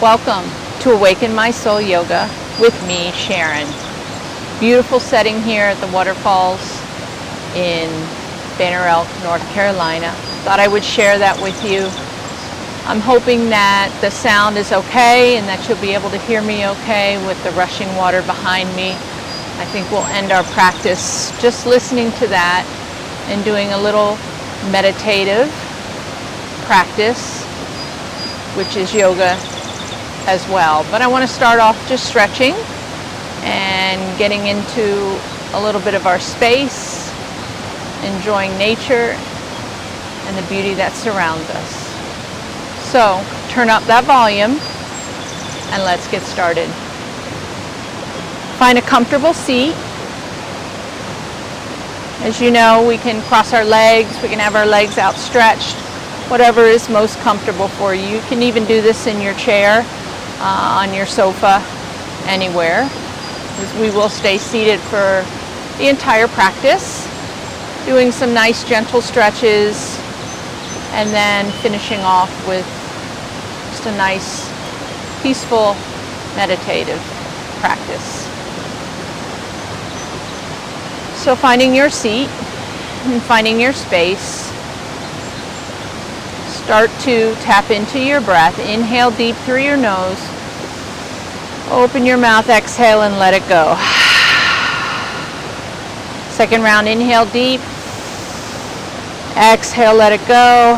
Welcome to Awaken My Soul Yoga with me, Sharon. Beautiful setting here at the waterfalls in Banner Elk, North Carolina. Thought I would share that with you. I'm hoping that the sound is okay and that you'll be able to hear me okay with the rushing water behind me. I think we'll end our practice just listening to that and doing a little meditative practice, which is yoga as well. But I want to start off just stretching and getting into a little bit of our space, enjoying nature and the beauty that surrounds us. So turn up that volume and let's get started. Find a comfortable seat. As you know, we can cross our legs, we can have our legs outstretched, whatever is most comfortable for you. You can even do this in your chair, on your sofa, anywhere. We will stay seated for the entire practice, doing some nice gentle stretches, and then finishing off with just a nice, peaceful, meditative practice. So finding your seat and finding your space, start to tap into your breath. Inhale deep through your nose. Open your mouth, exhale, and let it go. Second round, inhale deep. Exhale, let it go.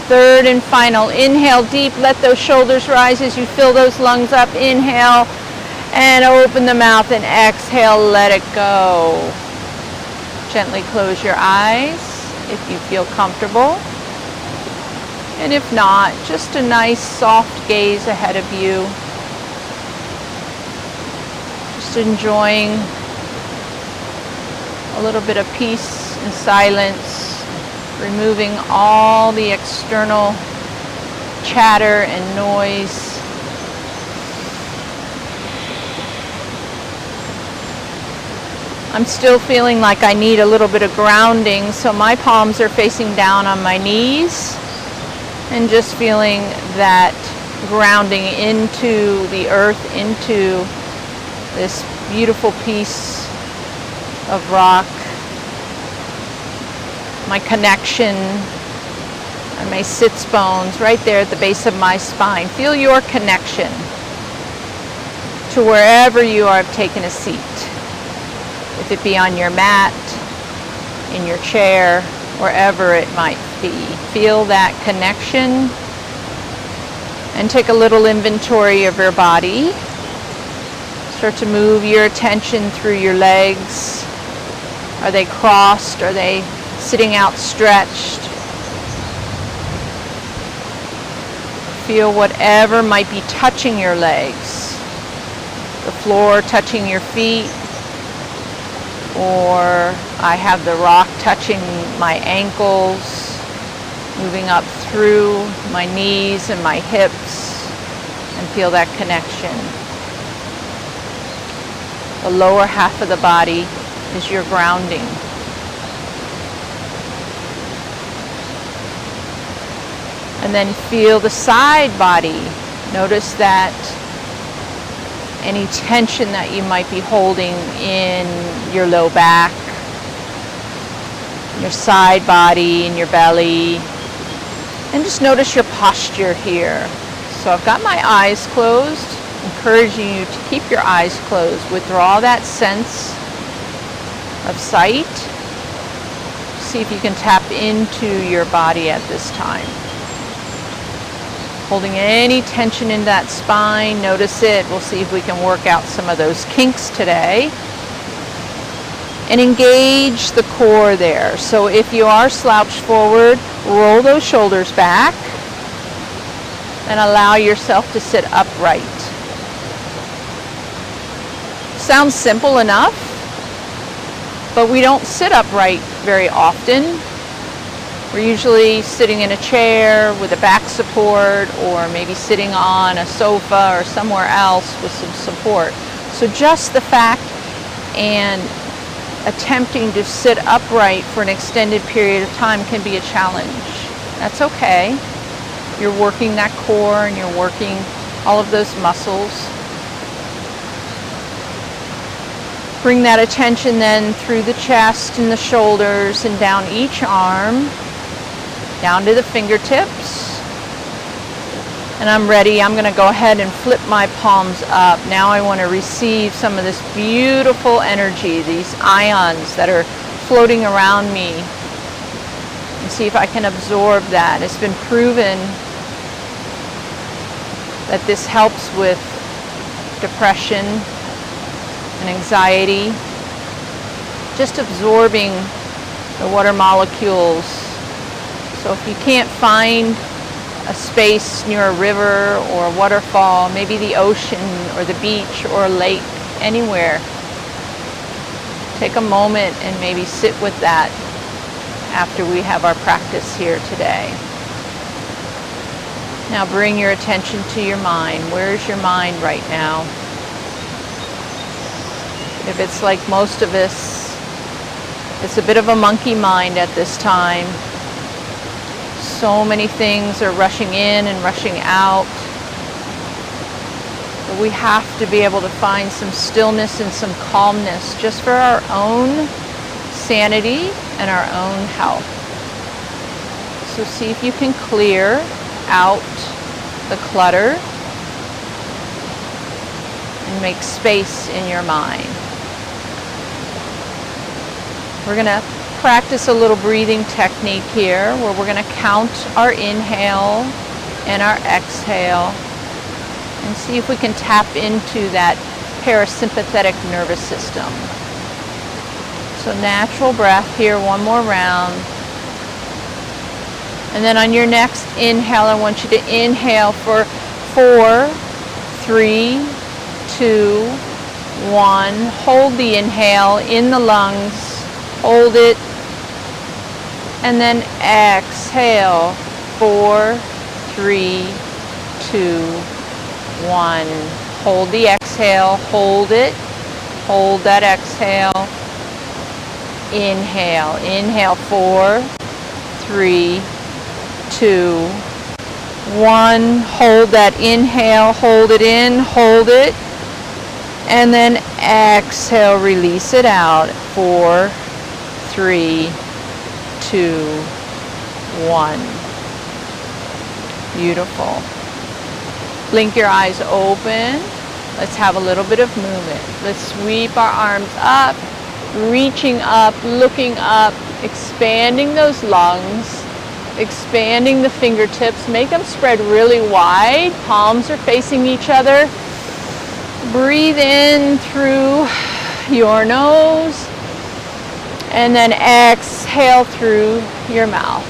Third and final, inhale deep. Let those shoulders rise as you fill those lungs up. Inhale and open the mouth and exhale, let it go. Gently close your eyes if you feel comfortable. And if not, just a nice soft gaze ahead of you. Just enjoying a little bit of peace and silence, removing all the external chatter and noise. I'm still feeling like I need a little bit of grounding, so my palms are facing down on my knees and just feeling that grounding into the earth, into this beautiful piece of rock. My connection and my sits bones right there at the base of my spine. Feel your connection to wherever you are. Have taken a seat. If it be on your mat, in your chair, wherever it might be. Feel that connection and take a little inventory of your body. Start to move your attention through your legs. Are they crossed? Are they sitting outstretched? Feel whatever might be touching your legs. The floor touching your feet, or I have the rock touching my ankles, moving up through my knees and my hips, and feel that connection. The lower half of the body is your grounding. And then feel the side body. Notice that any tension that you might be holding in your low back, your side body, in your belly. And just notice your posture here. So I've got my eyes closed, encouraging you to keep your eyes closed. Withdraw that sense of sight. See if you can tap into your body at this time. Holding any tension in that spine, notice it. We'll see if we can work out some of those kinks today. And engage the core there. So if you are slouched forward, roll those shoulders back and allow yourself to sit upright. Sounds simple enough, but we don't sit upright very often. We're usually sitting in a chair with a back support, or maybe sitting on a sofa or somewhere else with some support. So just the fact and attempting to sit upright for an extended period of time can be a challenge. That's okay. You're working that core and you're working all of those muscles. Bring that attention then through the chest and the shoulders and down each arm, down to the fingertips. And I'm ready. I'm going to go ahead and flip my palms up. Now I want to receive some of this beautiful energy, these ions that are floating around me, and see if I can absorb that. It's been proven that this helps with depression and anxiety. Just absorbing the water molecules. So if you can't find a space near a river or a waterfall, maybe the ocean or the beach or a lake, anywhere, take a moment and maybe sit with that after we have our practice here today. Now bring your attention to your mind. Where's your mind right now? If it's like most of us, it's a bit of a monkey mind at this time. So many things are rushing in and rushing out. But we have to be able to find some stillness and some calmness just for our own sanity and our own health. So see if you can clear out the clutter and make space in your mind. We're going to practice a little breathing technique here where we're going to count our inhale and our exhale and see if we can tap into that parasympathetic nervous system. So natural breath here, one more round. And then on your next inhale, I want you to inhale for 4, 3, 2, 1. Hold the inhale in the lungs. Hold it. And then exhale. 4, 3, 2, 1. Hold the exhale. Hold it. Hold that exhale. Inhale. Inhale. 4, 3, 2, 1. Hold that inhale. Hold it in. Hold it. And then exhale. Release it out. 4, 3, 2, 1. Beautiful. Blink your eyes open. Let's have a little bit of movement. Let's sweep our arms up, reaching up, looking up, expanding those lungs, expanding the fingertips. Make them spread really wide. Palms are facing each other. Breathe in through your nose. And then exhale through your mouth.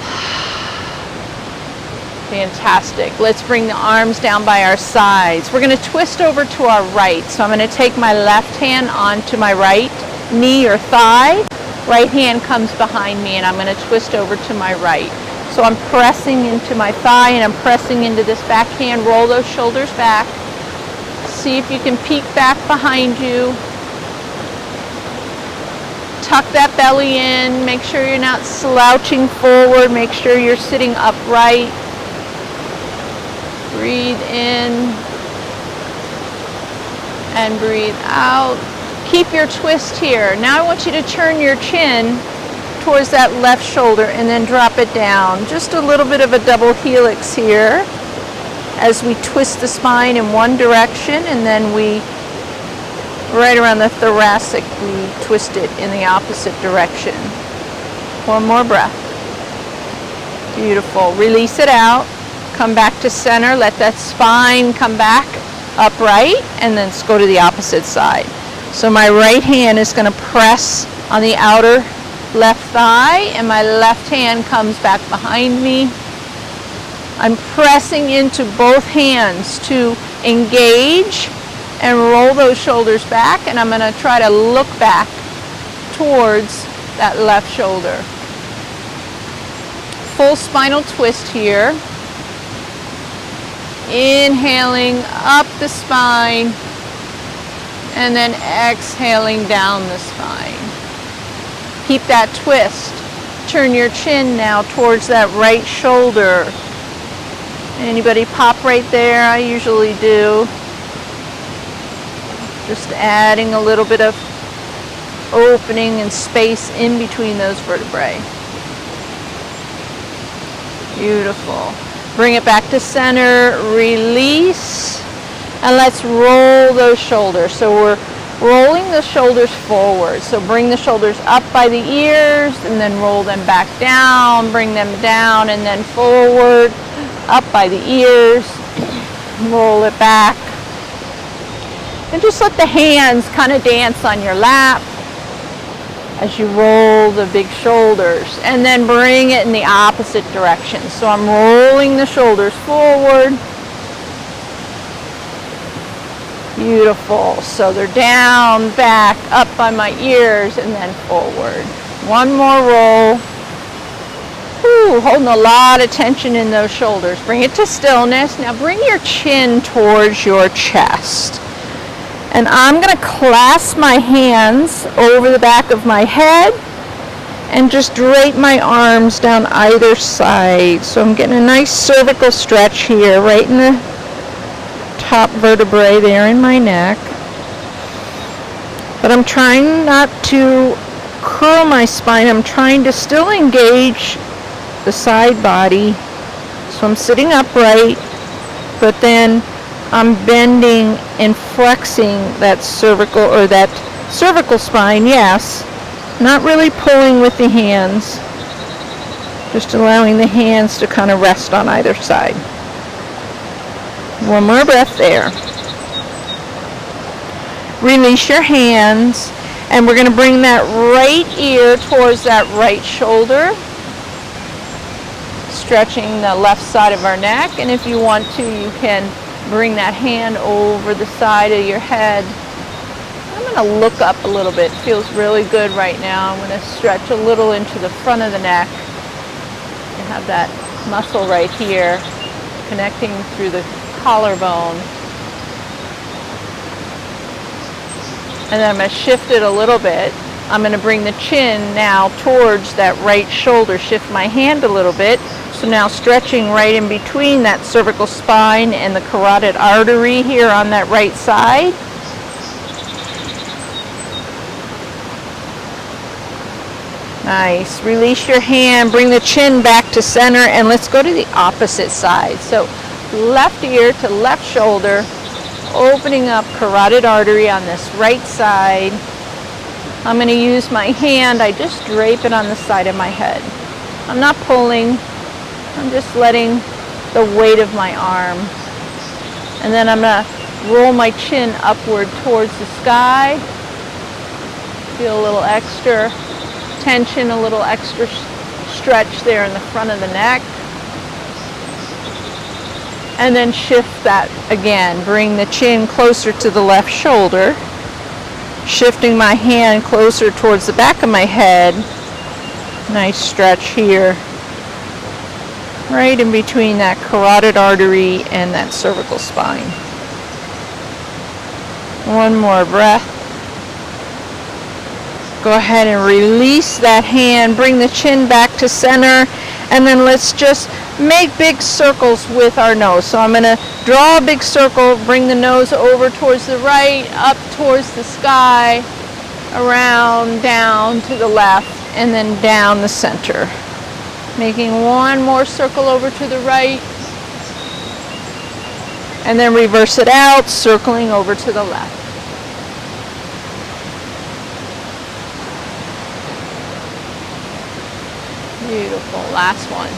Fantastic. Let's bring the arms down by our sides. We're going to twist over to our right. So I'm going to take my left hand onto my right knee or thigh. Right hand comes behind me and I'm going to twist over to my right. So I'm pressing into my thigh and I'm pressing into this back hand. Roll those shoulders back. See if you can peek back behind you. Tuck that belly in. Make sure you're not slouching forward. Make sure you're sitting upright. Breathe in and breathe out. Keep your twist here. Now I want you to turn your chin towards that left shoulder and then drop it down. Just a little bit of a double helix here as we twist the spine in one direction and then we right around the thoracic, we twist it in the opposite direction. One more breath. Beautiful. Release it out. Come back to center. Let that spine come back upright and then let's go to the opposite side. So my right hand is going to press on the outer left thigh and my left hand comes back behind me. I'm pressing into both hands to engage and roll those shoulders back, and I'm going to try to look back towards that left shoulder. Full spinal twist here. Inhaling up the spine and then exhaling down the spine. Keep that twist. Turn your chin now towards that right shoulder Anybody pop right there? I usually do. Just adding a little bit of opening and space in between those vertebrae. Beautiful. Bring it back to center, release, and let's roll those shoulders. So we're rolling the shoulders forward. So bring the shoulders up by the ears and then roll them back down, bring them down and then forward, up by the ears, roll it back. And just let the hands kind of dance on your lap as you roll the big shoulders. And then bring it in the opposite direction. So I'm rolling the shoulders forward. Beautiful. So they're down, back, up by my ears, and then forward. One more roll. Whew, holding a lot of tension in those shoulders. Bring it to stillness. Now bring your chin towards your chest. And I'm going to clasp my hands over the back of my head and just drape my arms down either side. So I'm getting a nice cervical stretch here, right in the top vertebrae there in my neck. But I'm trying not to curl my spine. I'm trying to still engage the side body. So I'm sitting upright, but then I'm bending and flexing that cervical spine, yes. Not really pulling with the hands. Just allowing the hands to kind of rest on either side. One more breath there. Release your hands, and we're going to bring that right ear towards that right shoulder. Stretching the left side of our neck, and if you want to, you can bring that hand over the side of your head. I'm going to look up a little bit. It feels really good right now. I'm going to stretch a little into the front of the neck. You have that muscle right here connecting through the collarbone. And then I'm going to shift it a little bit. I'm going to bring the chin now towards that right shoulder. Shift my hand a little bit. So now stretching right in between that cervical spine and the carotid artery here on that right side. Nice. Release your hand, bring the chin back to center, and let's go to the opposite side. So left ear to left shoulder, opening up carotid artery on this right side. I'm going to use my hand. I just drape it on the side of my head. I'm not pulling. I'm just letting the weight of my arm. And then I'm going to roll my chin upward towards the sky. Feel a little extra tension, a little extra stretch there in the front of the neck. And then shift that again. Bring the chin closer to the left shoulder. Shifting my hand closer towards the back of my head. Nice stretch here. Right in between that carotid artery and that cervical spine. One more breath. Go ahead and release that hand. Bring the chin back to center. And then let's just make big circles with our nose. So I'm going to draw a big circle, bring the nose over towards the right, up towards the sky, around, down to the left, and then down the center. Making one more circle over to the right, and then reverse it out, circling over to the left. Beautiful. Last one.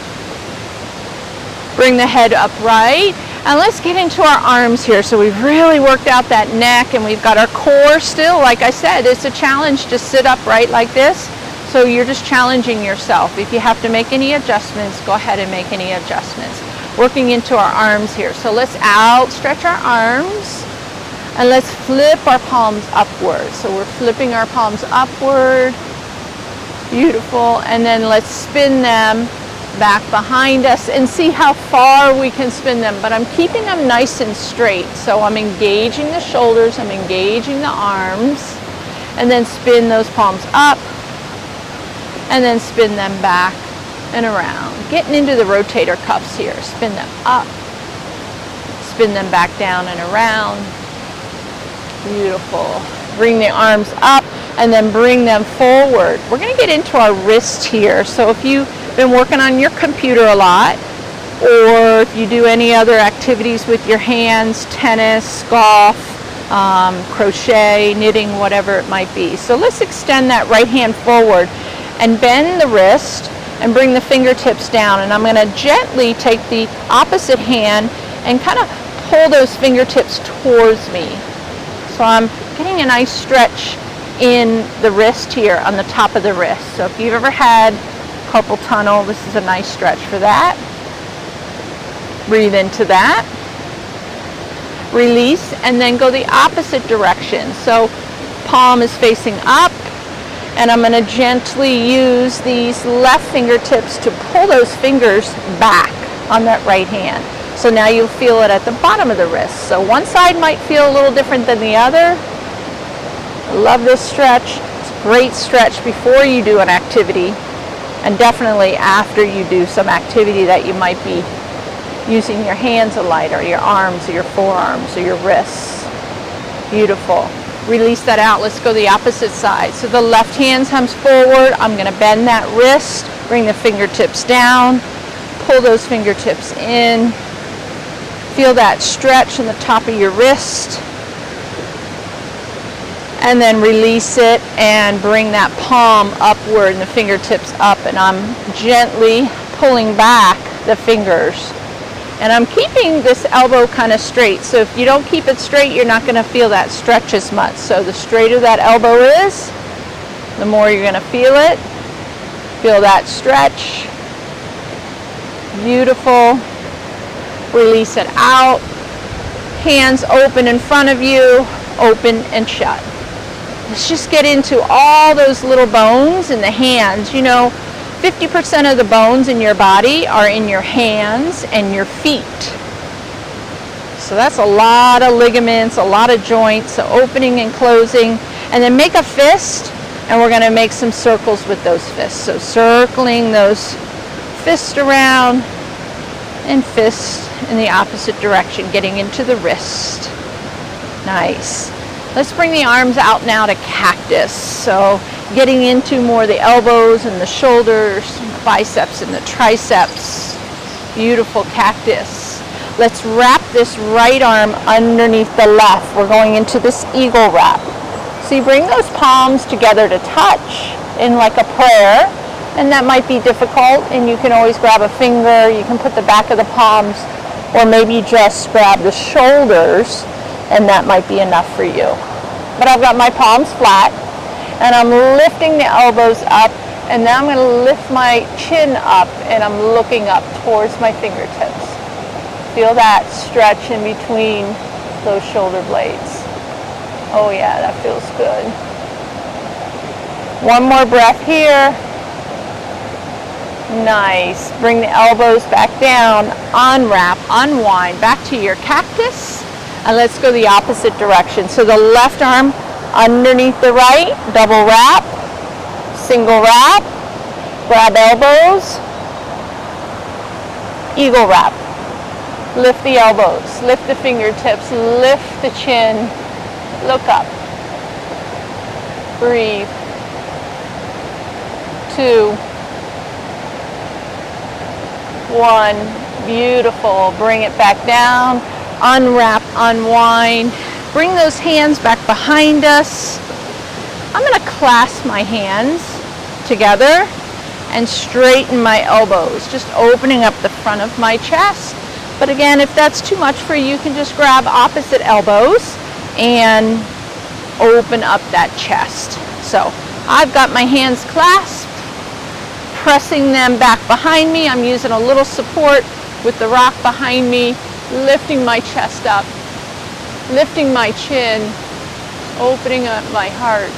Bring the head upright, and let's get into our arms here. So we've really worked out that neck, and we've got our core still. Like I said, it's a challenge to sit upright like this. So you're just challenging yourself. If you have to make any adjustments, go ahead and make any adjustments. Working into our arms here. So let's outstretch our arms, and let's flip our palms upward. So we're flipping our palms upward. Beautiful. And then let's spin them back behind us and see how far we can spin them. But I'm keeping them nice and straight. So I'm engaging the shoulders, I'm engaging the arms, and then spin those palms up, and then spin them back and around. Getting into the rotator cuffs here. Spin them up spin them back down and around. Beautiful. Bring the arms up and then bring them forward. We're going to get into our wrist here. So if you've been working on your computer a lot, or if you do any other activities with your hands, tennis, golf, crochet, knitting, whatever it might be. So let's extend that right hand forward and bend the wrist and bring the fingertips down. And I'm going to gently take the opposite hand and kind of pull those fingertips towards me. So I'm getting a nice stretch in the wrist here, on the top of the wrist. So if you've ever had carpal tunnel, this is a nice stretch for that. Breathe into that. Release, and then go the opposite direction. So palm is facing up, and I'm going to gently use these left fingertips to pull those fingers back on that right hand. So now you'll feel it at the bottom of the wrist. So one side might feel a little different than the other. I love this stretch. It's a great stretch before you do an activity, and definitely after you do some activity that you might be using your hands a lot, or your arms, or your forearms, or your wrists. Beautiful. Release that out. Let's go the opposite side. So the left hand comes forward. I'm going to bend that wrist, bring the fingertips down, pull those fingertips in. Feel that stretch in the top of your wrist. And then release it and bring that palm upward and the fingertips up. And I'm gently pulling back the fingers. And I'm keeping this elbow kind of straight. So if you don't keep it straight, you're not going to feel that stretch as much. So the straighter that elbow is, the more you're going to feel it. Feel that stretch. Beautiful. Release it out. Hands open in front of you, open and shut. Let's just get into all those little bones in the hands. You know, 50% of the bones in your body are in your hands and your feet. So that's a lot of ligaments, a lot of joints, so opening and closing. And then make a fist, and we're going to make some circles with those fists. So circling those fists around and fists in the opposite direction, getting into the wrist. Nice. Let's bring the arms out now to cactus. So getting into more the elbows and the shoulders, and the biceps and the triceps. Beautiful cactus. Let's wrap this right arm underneath the left. We're going into this eagle wrap. So you bring those palms together to touch in like a prayer, and that might be difficult, and you can always grab a finger, you can put the back of the palms, or maybe just grab the shoulders, and that might be enough for you. But I've got my palms flat, and I'm lifting the elbows up, and now I'm going to lift my chin up, and I'm looking up towards my fingertips. Feel that stretch in between those shoulder blades. Oh yeah, that feels good. One more breath here. Nice. Bring the elbows back down, unwrap, unwind, back to your cactus, and let's go the opposite direction. So the left arm underneath the right, double wrap, single wrap, grab elbows, eagle wrap. Lift the elbows, lift the fingertips, lift the chin, look up, breathe. 2, 1, beautiful. Bring it back down, unwrap, unwind. Bring those hands back behind us. I'm going to clasp my hands together and straighten my elbows, just opening up the front of my chest. But again, if that's too much for you, you can just grab opposite elbows and open up that chest. So I've got my hands clasped, pressing them back behind me. I'm using a little support with the rock behind me, lifting my chest up, lifting my chin, opening up my heart.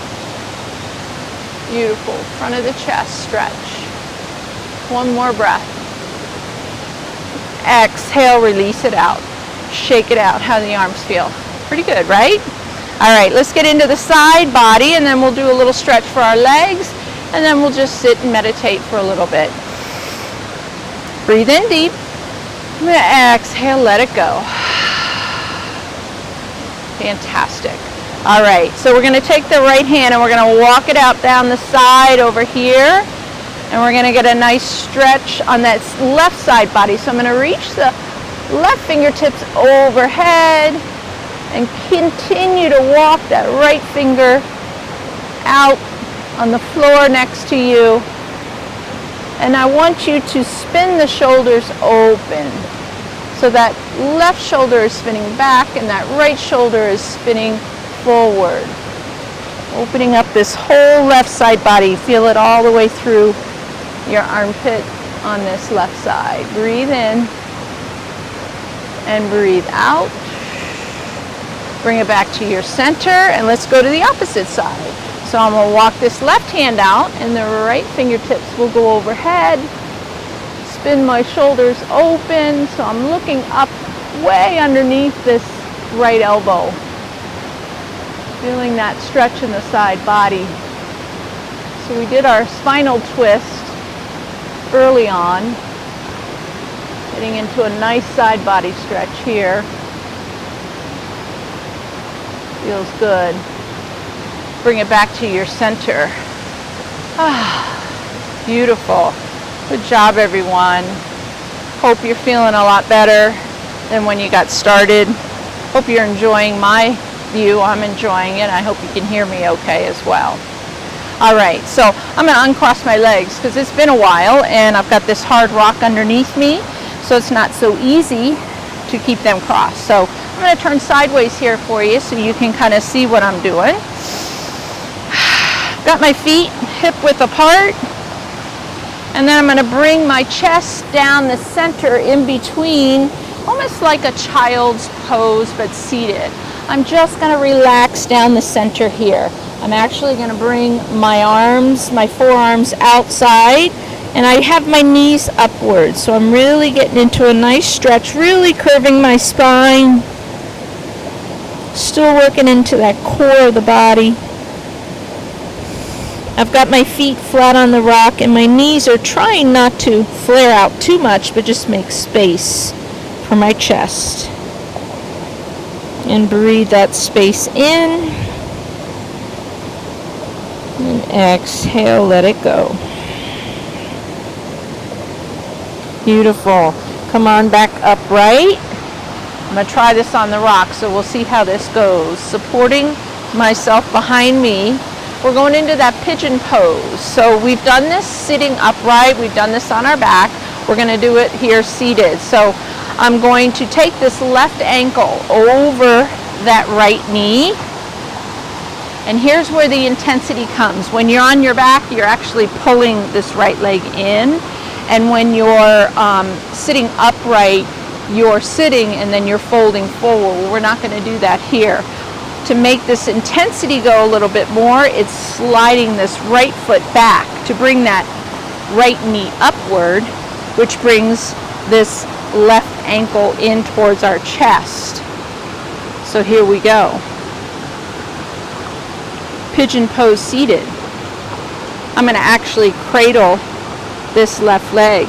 Beautiful. Front of the chest stretch. One more breath. Exhale, release it out. Shake it out. How do the arms feel? Pretty good, right? All right, let's get into the side body, and then we'll do a little stretch for our legs, and then we'll just sit and meditate for a little bit. Breathe in deep. I'm going to exhale, let it go. Fantastic. All right, so we're going to take the right hand and we're going to walk it out down the side over here. And we're going to get a nice stretch on that left side body. So I'm going to reach the left fingertips overhead and continue to walk that right finger out on the floor next to you. And I want you to spin the shoulders open. So that left shoulder is spinning back and that right shoulder is spinning forward. Opening up this whole left side body. Feel it all the way through your armpit on this left side. Breathe in and breathe out. Bring it back to your center and let's go to the opposite side. So I'm going to walk this left hand out and the right fingertips will go overhead. Spin my shoulders open so I'm looking up way underneath this right elbow. Feeling that stretch in the side body. So we did our spinal twist early on. Getting into a nice side body stretch here. Feels good. Bring it back to your center. Beautiful. Good job, everyone. Hope you're feeling a lot better than when you got started. Hope you're enjoying my view. I'm enjoying it. I hope you can hear me okay as well. All right, so I'm going to uncross my legs because it's been a while and I've got this hard rock underneath me, so it's not so easy to keep them crossed. So I'm going to turn sideways here for you so you can kind of see what I'm doing. Got my feet hip width apart, and then I'm going to bring my chest down the center in between, almost like a child's pose but seated. I'm just going to relax down the center here. I'm actually going to bring my arms, my forearms outside, and I have my knees upwards. So I'm really getting into a nice stretch, really curving my spine. Still working into that core of the body. I've got my feet flat on the rock and my knees are trying not to flare out too much, but just make space for my chest. And breathe that space in. And exhale, let it go. Beautiful. Come on back upright. I'm going to try this on the rock, so we'll see how this goes. Supporting myself behind me. We're going into that pigeon pose. So we've done this sitting upright. We've done this on our back. We're going to do it here seated. So I'm going to take this left ankle over that right knee. And here's where the intensity comes. When you're on your back, you're actually pulling this right leg in. And when you're sitting upright, you're sitting and then you're folding forward. Well, we're not going to do that here. To make this intensity go a little bit more, it's sliding this right foot back to bring that right knee upward, which brings this left ankle in towards our chest. So here we go. Pigeon pose seated. I'm going to actually cradle this left leg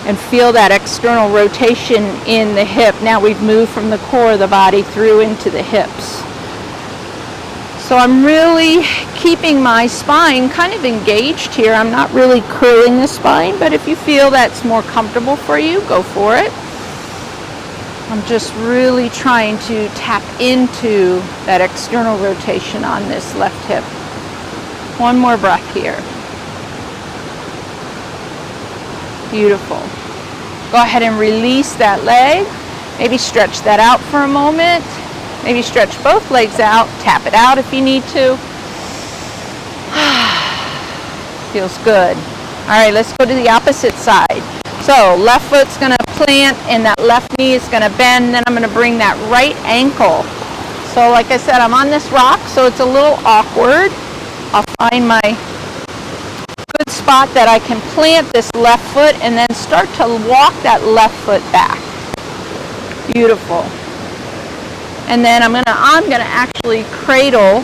and feel that external rotation in the hip. Now we've moved from the core of the body through into the hips. So I'm really keeping my spine kind of engaged here. I'm not really curling the spine, but if you feel that's more comfortable for you, go for it. I'm just really trying to tap into that external rotation on this left hip. One more breath here. Beautiful. Go ahead and release that leg. Maybe stretch that out for a moment. Maybe stretch both legs out. Tap it out if you need to. Feels good. All right, let's go to the opposite side. So left foot's going to plant and that left knee is going to bend. Then I'm going to bring that right ankle. So like I said, I'm on this rock, so it's a little awkward. I'll find my good spot that I can plant this left foot and then start to walk that left foot back. Beautiful. And then I'm gonna actually cradle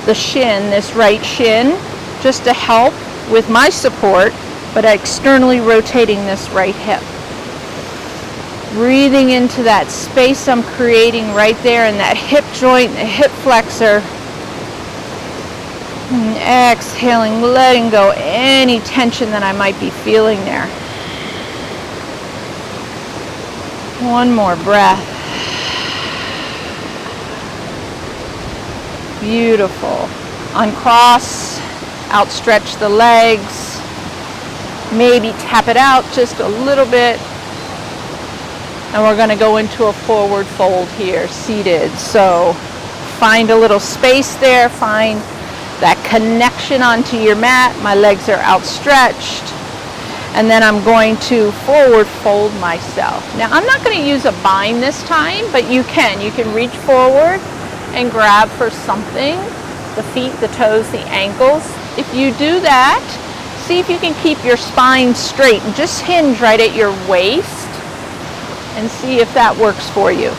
the shin, this right shin, just to help with my support, but externally rotating this right hip. Breathing into that space I'm creating right there in that hip joint, the hip flexor. And exhaling, letting go any tension that I might be feeling there. One more breath. Beautiful. Uncross, outstretch the legs. Maybe tap it out just a little bit. And we're going to go into a forward fold here, seated. So find a little space there. Find that connection onto your mat. My legs are outstretched. And then I'm going to forward fold myself. Now I'm not going to use a bind this time, but you can. You can reach forward and grab for something. The feet, the toes, the ankles. If you do that, see if you can keep your spine straight and just hinge right at your waist. And see if that works for you.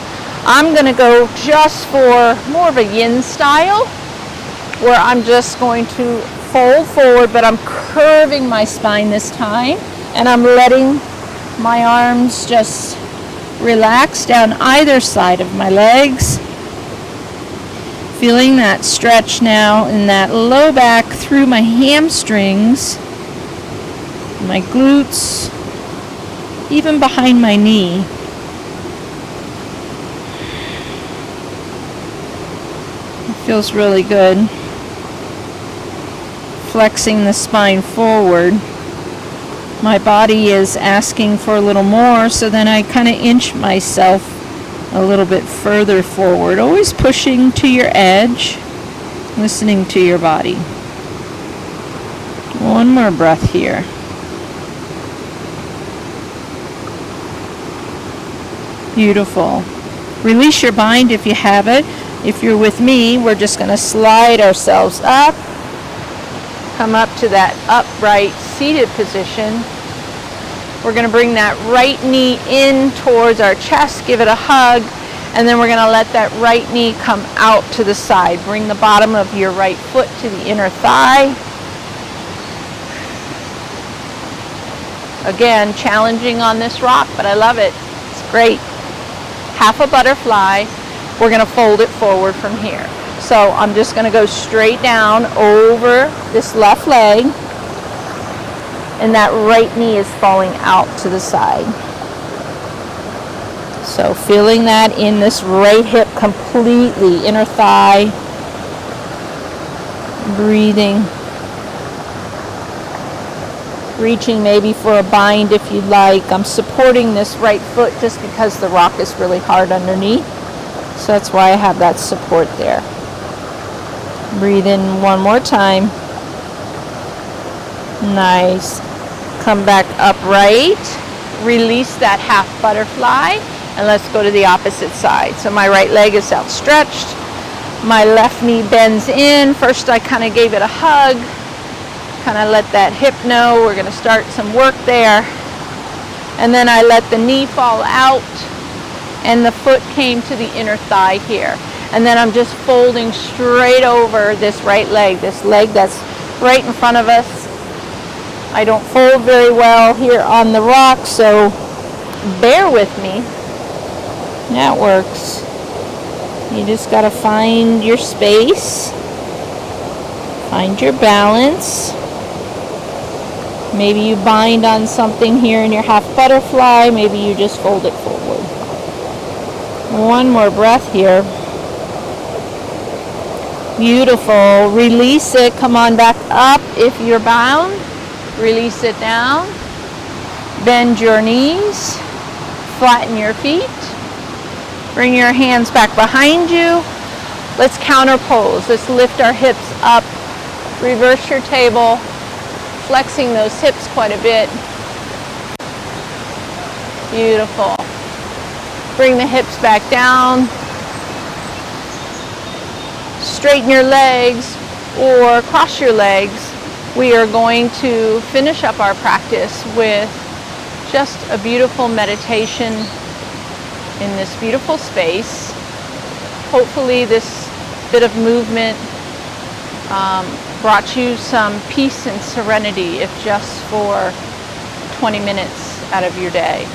I'm going to go just for more of a yin style, where I'm just going to fold forward, but I'm curving my spine this time, and I'm letting my arms just relax down either side of my legs. Feeling that stretch now in that low back through my hamstrings, my glutes, even behind my knee. Feels really good. Flexing the spine forward. My body is asking for a little more, so then I kind of inch myself a little bit further forward. Always pushing to your edge, listening to your body. One more breath here. Beautiful. Release your bind if you have it. If you're with me, we're just going to slide ourselves up, come up to that upright seated position. We're going to bring that right knee in towards our chest, give it a hug, and then we're going to let that right knee come out to the side. Bring the bottom of your right foot to the inner thigh. Again, challenging on this rock, but I love it. It's great. Half a butterfly. We're going to fold it forward from here. So I'm just going to go straight down over this left leg, and that right knee is falling out to the side. So feeling that in this right hip completely, inner thigh, breathing, reaching maybe for a bind if you'd like. I'm supporting this right foot just because the rock is really hard underneath. So that's why I have that support there. Breathe in one more time. Nice. Come back upright. Release that half butterfly. And let's go to the opposite side. So my right leg is outstretched. My left knee bends in. First I kind of gave it a hug. Kind of let that hip know we're going to start some work there. And then I let the knee fall out. And the foot came to the inner thigh here. And then I'm just folding straight over this right leg, this leg that's right in front of us. I don't fold very well here on the rock, so bear with me. That works. You just got to find your space, find your balance. Maybe you bind on something here in your half butterfly, maybe you just fold it forward. One more breath here. Beautiful. Release it. Come on back up if you're bound. Release it down. Bend your knees. Flatten your feet. Bring your hands back behind you. Let's counter pose. Let's lift our hips up. Reverse your table. Flexing those hips quite a bit. Beautiful. Bring the hips back down. Straighten your legs or cross your legs. We are going to finish up our practice with just a beautiful meditation in this beautiful space. Hopefully this bit of movement brought you some peace and serenity, if just for 20 minutes out of your day.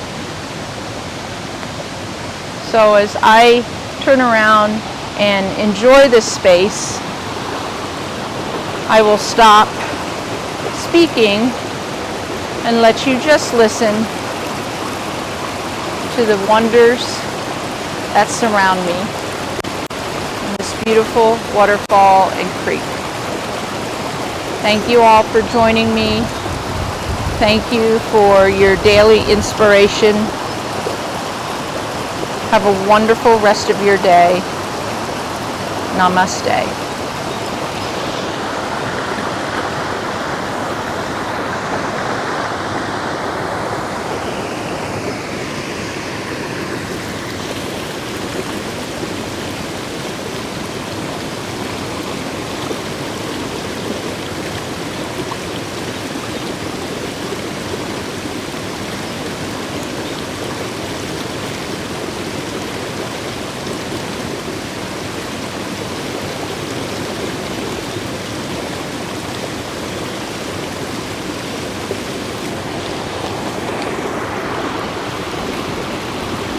So as I turn around and enjoy this space, I will stop speaking and let you just listen to the wonders that surround me in this beautiful waterfall and creek. Thank you all for joining me. Thank you for your daily inspiration. Have a wonderful rest of your day. Namaste.